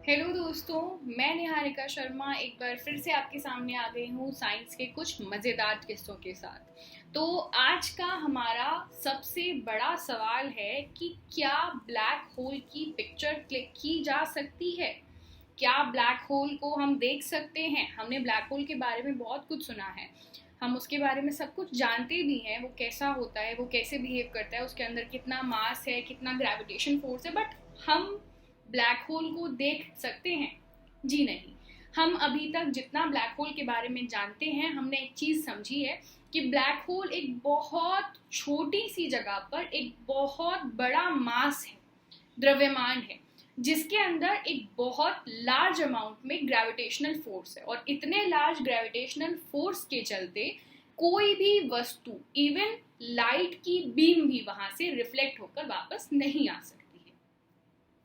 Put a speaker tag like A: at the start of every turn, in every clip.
A: Hello दोस्तों, मैं निहारिका शर्मा एक बार फिर से आपके सामने आ गई हूँ साइंस के कुछ मज़ेदार किस्सों के साथ। तो आज का हमारा सबसे बड़ा सवाल है कि क्या ब्लैक होल की पिक्चर क्लिक की जा सकती है? क्या ब्लैक होल को हम देख सकते हैं? हमने ब्लैक होल के बारे में बहुत कुछ सुना है, हम उसके बारे में सब कुछ जानते भी हैं, वो कैसा होता है, वो कैसे बिहेव करता है, उसके अंदर कितना मास है, कितना ग्रेविटेशन फोर्स है, बट हम ब्लैक होल को देख सकते हैं? जी नहीं। हम अभी तक जितना ब्लैक होल के बारे में जानते हैं, हमने एक चीज़ समझी है कि ब्लैक होल एक बहुत छोटी सी जगह पर एक बहुत बड़ा मास है, द्रव्यमान है, जिसके अंदर एक बहुत लार्ज अमाउंट में ग्रेविटेशनल फोर्स है, और इतने लार्ज ग्रेविटेशनल फोर्स के चलते कोई भी वस्तु, इवन लाइट की बीम भी वहां से रिफ्लेक्ट होकर वापस नहीं आ सकती है।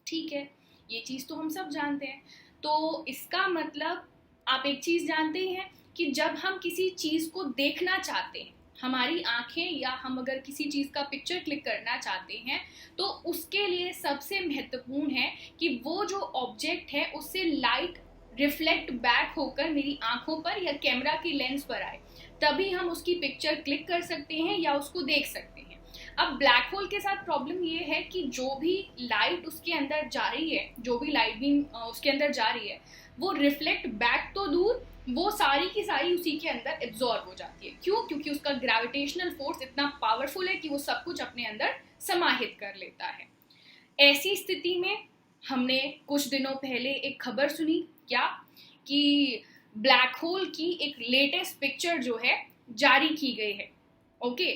A: ठीक है, ये चीज़ तो हम सब जानते हैं। तो इसका मतलब आप एक चीज़ जानते ही हैं कि जब हम किसी चीज़ को देखना चाहते हैं, हमारी आंखें या हम अगर किसी चीज़ का पिक्चर क्लिक करना चाहते हैं, तो उसके लिए सबसे महत्वपूर्ण है कि वो जो ऑब्जेक्ट है उससे लाइट रिफ्लेक्ट बैक होकर मेरी आंखों पर या कैमरा की लेंस पर आए, तभी हम उसकी पिक्चर क्लिक कर सकते हैं या उसको देख सकते हैं। अब ब्लैक होल के साथ प्रॉब्लम ये है कि जो भी लाइट उसके अंदर जा रही है, जो भी लाइट बीम उसके अंदर जा रही है, वो रिफ्लेक्ट बैक तो दूर, वो सारी की सारी उसी के अंदर एब्जॉर्ब हो जाती है। क्यों? क्योंकि उसका ग्रेविटेशनल फोर्स इतना पावरफुल है कि वो सब कुछ अपने अंदर समाहित कर लेता है। ऐसी स्थिति में हमने कुछ दिनों पहले एक खबर सुनी, क्या कि ब्लैक होल की एक लेटेस्ट पिक्चर जो है जारी की गई है। ओके,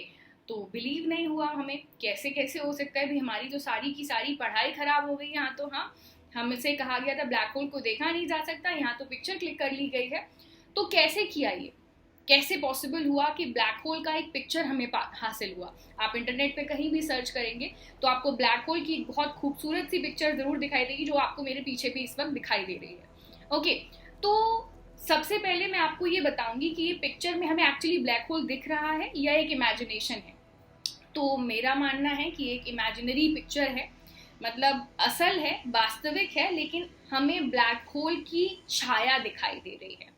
A: तो बिलीव नहीं हुआ हमें, कैसे कैसे हो सकता है भी, हमारी तो सारी की सारी पढ़ाई खराब हो गई। यहाँ तो हाँ, हमसे कहा गया था ब्लैक होल को देखा नहीं जा सकता, यहाँ तो पिक्चर क्लिक कर ली गई है। तो कैसे किया ये, कैसे पॉसिबल हुआ कि ब्लैक होल का एक पिक्चर हमें हासिल हुआ? आप इंटरनेट पे कहीं भी सर्च करेंगे तो आपको ब्लैक होल की एक बहुत खूबसूरत सी पिक्चर जरूर दिखाई देगी, जो आपको मेरे पीछे भी इस वक्त दिखाई दे रही है। ओके, तो सबसे पहले मैं आपको ये बताऊंगी कि ये पिक्चर में हमें एक्चुअली ब्लैक होल दिख रहा है या एक इमेजिनेशन है। तो मेरा मानना है कि एक इमेजिनरी पिक्चर है, मतलब असल है, वास्तविक है, लेकिन हमें ब्लैक होल की छाया दिखाई दे रही है।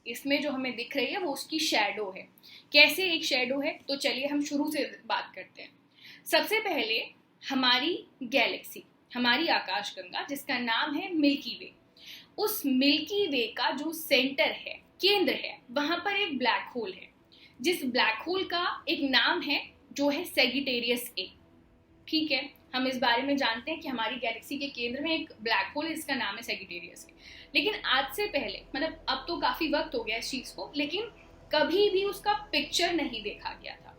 A: इसमें जो हमें दिख रही है वो उसकी शैडो है। कैसे एक शैडो है, तो चलिए हम शुरू से बात करते हैं। सबसे पहले हमारी गैलेक्सी, हमारी आकाशगंगा जिसका नाम है मिल्की वे, उस मिल्की वे का जो सेंटर है, केंद्र है, वहां पर एक ब्लैक होल है, जिस ब्लैक होल का एक नाम है जो है सेगिटेरियस ए। ठीक है, हम इस बारे में जानते हैं कि हमारी गैलेक्सी के केंद्र में एक ब्लैक होल है जिसका नाम है सेगिटेरियस ए। लेकिन आज से पहले, मतलब अब तो काफी वक्त हो गया इस चीज को, लेकिन कभी भी उसका पिक्चर नहीं देखा गया था।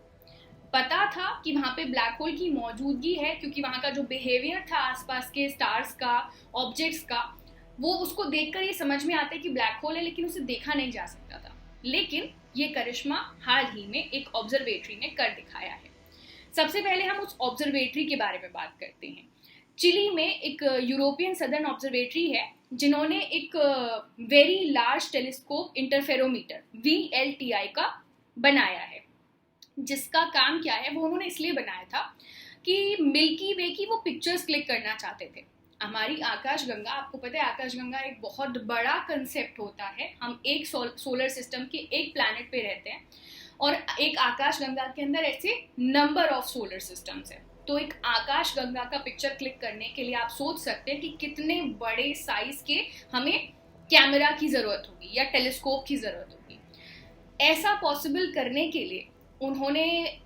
A: पता था कि वहां पे ब्लैक होल की मौजूदगी है, क्योंकि वहां का जो बिहेवियर था आसपास के स्टार्स का, ऑब्जेक्ट्स का, वो उसको देखकर ये समझ में आता है कि ब्लैक होल है, लेकिन उसे देखा नहीं जा सकता था। लेकिन ये करिश्मा हाल ही में एक ऑब्जर्वेटरी ने कर दिखाया है। सबसे पहले हम उस ऑब्जर्वेटरी के बारे में बात करते हैं। चिली में एक यूरोपियन सदर्न ऑब्जर्वेटरी है, जिन्होंने एक very large telescope interferometer VLTI का बनाया है। जिसका काम क्या है, वो उन्होंने इसलिए बनाया था कि मिल्की वे की वो पिक्चर्स क्लिक करना चाहते थे। हमारी आकाशगंगा, आपको पता है आकाशगंगा एक बहुत बड़ा कंसेप्ट होता है। हम एक सोलर सिस्टम के एक प्लैनेट पे रहते हैं, और एक आकाशगंगा के अंदर ऐसे नंबर ऑफ सोलर सिस्टम्स है। तो एक आकाशगंगा का पिक्चर क्लिक करने के लिए आप सोच सकते हैं कि कितने बड़े साइज के हमें कैमरा की जरूरत होगी या टेलीस्कोप की जरूरत होगी। ऐसा पॉसिबल करने के लिए उन्होंने,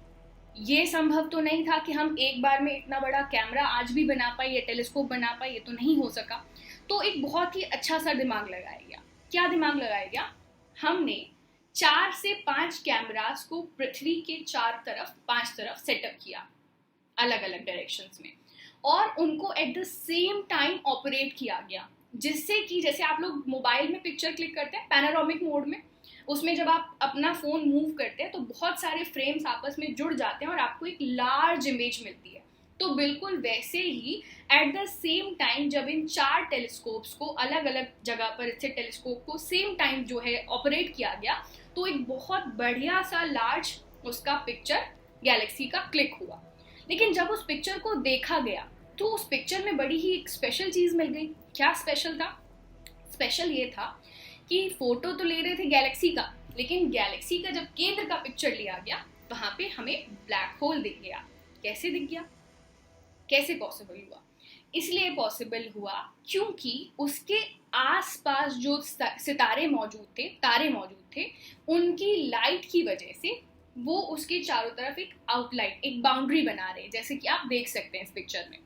A: ये संभव तो नहीं था कि हम एक बार में इतना बड़ा कैमरा आज भी बना पाए या टेलीस्कोप बना पाए, ये तो नहीं हो सका। तो एक बहुत ही अच्छा सा दिमाग लगाया गया। क्या दिमाग लगाया गया? हमने 4 से 5 कैमरास को पृथ्वी के 5 तरफ सेटअप किया, अलग अलग डायरेक्शंस में, और उनको at the same time operate किया गया, जिससे कि जैसे आप लोग मोबाइल में पिक्चर क्लिक करते हैं पैनोरामिक मोड में, उसमें जब आप अपना फोन मूव करते हैं तो बहुत सारे फ्रेम्स आपस में जुड़ जाते हैं और आपको एक लार्ज इमेज मिलती है। तो बिल्कुल वैसे ही एट द सेम टाइम जब इन 4 टेलीस्कोप्स को अलग अलग जगह पर स्थित टेलीस्कोप को सेम टाइम जो है ऑपरेट किया गया, तो एक बहुत बढ़िया सा लार्ज उसका पिक्चर गैलेक्सी का क्लिक हुआ। लेकिन जब उस पिक्चर को देखा गया तो उस पिक्चर में बड़ी ही एक स्पेशल चीज मिल गई। क्या स्पेशल था? स्पेशल ये था कि फोटो तो ले रहे थे गैलेक्सी का, लेकिन गैलेक्सी का जब केंद्र का पिक्चर लिया गया वहां पे हमें ब्लैक होल दिख गया। कैसे दिख गया, कैसे पॉसिबल हुआ? इसलिए पॉसिबल हुआ क्योंकि उसके आसपास जो सितारे मौजूद थे, तारे मौजूद थे, उनकी लाइट की वजह से वो उसके चारों तरफ एक आउटलाइन, एक बाउंड्री बना रहे हैं, जैसे कि आप देख सकते हैं इस पिक्चर में,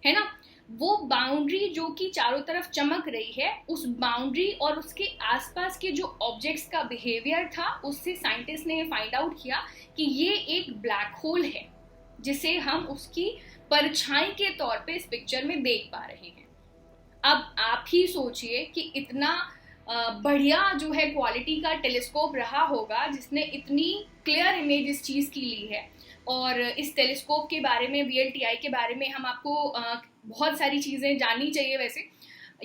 A: है ना। वो बाउंड्री जो कि चारों तरफ चमक रही है, उस बाउंड्री और उसके आसपास के जो ऑब्जेक्ट्स का बिहेवियर था, उससे साइंटिस्ट ने फाइंड आउट किया कि ये एक ब्लैक होल है, जिसे हम उसकी परछाई के तौर पे इस पिक्चर में देख पा रहे हैं। अब आप ही सोचिए कि इतना बढ़िया जो है क्वालिटी का टेलीस्कोप रहा होगा जिसने इतनी क्लियर इमेज इस चीज़ की ली है। और इस टेलीस्कोप के बारे में, VLTI के बारे में हम आपको बहुत सारी चीज़ें जाननी चाहिए। वैसे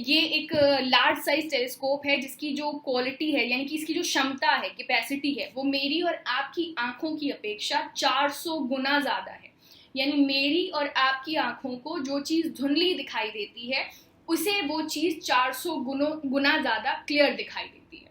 A: ये एक लार्ज साइज टेलीस्कोप है जिसकी जो क्वालिटी है, यानी कि इसकी जो क्षमता है, कैपेसिटी है, वो मेरी और आपकी आंखों की अपेक्षा 400 गुना ज़्यादा है। यानी मेरी और आपकी आंखों को जो चीज़ धुंधली दिखाई देती है, उसे वो चीज़ 400 गुना ज़्यादा क्लियर दिखाई देती है।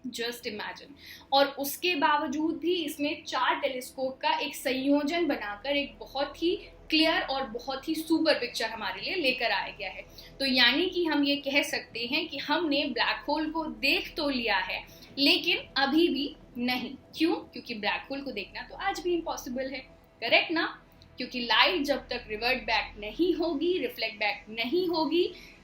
A: Just imagine. और उसके बावजूद भी इसमें 4 टेलीस्कोप का एक संयोजन बनाकर एक बहुत ही क्लियर और बहुत ही सुपर पिक्चर हमारे लिए लेकर आया गया है। तो यानी कि हम ये कह सकते हैं कि हमने ब्लैक होल को देख तो लिया है, लेकिन अभी भी नहीं। क्यों? क्योंकि ब्लैक होल को देखना तो आज भी इम्पॉसिबल है, करेक्ट ना? क्योंकि लाइट जब तक रिवर्ट बैक नहीं होगी, रिफ्लेक्ट बैक नहीं होगी,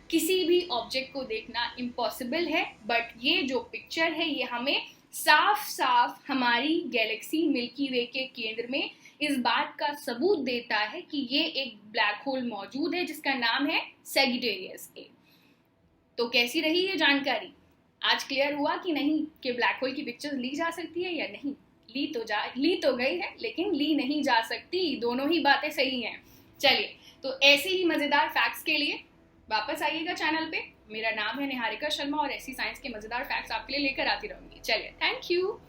A: किसी भी ऑब्जेक्ट को देखना इम्पॉसिबल है। बट ये जो पिक्चर है ये हमें साफ साफ हमारी गैलेक्सी मिल्की वे के केंद्र में इस बात का सबूत देता है कि ये एक ब्लैक होल मौजूद है जिसका नाम है सैजिटेरियस ए। तो कैसी रही ये जानकारी? आज क्लियर हुआ कि नहीं कि ब्लैक होल की पिक्चर्स ली जा सकती है या नहीं? ली तो गई है, लेकिन ली नहीं जा सकती। दोनों ही बातें सही हैं। चलिए, तो ऐसे ही मजेदार फैक्ट्स के लिए वापस आइएगा चैनल पे। मेरा नाम है निहारिका शर्मा और ऐसी साइंस के मजेदार फैक्ट्स आपके लिए लेकर आती रहूंगी। चलिए, थैंक यू।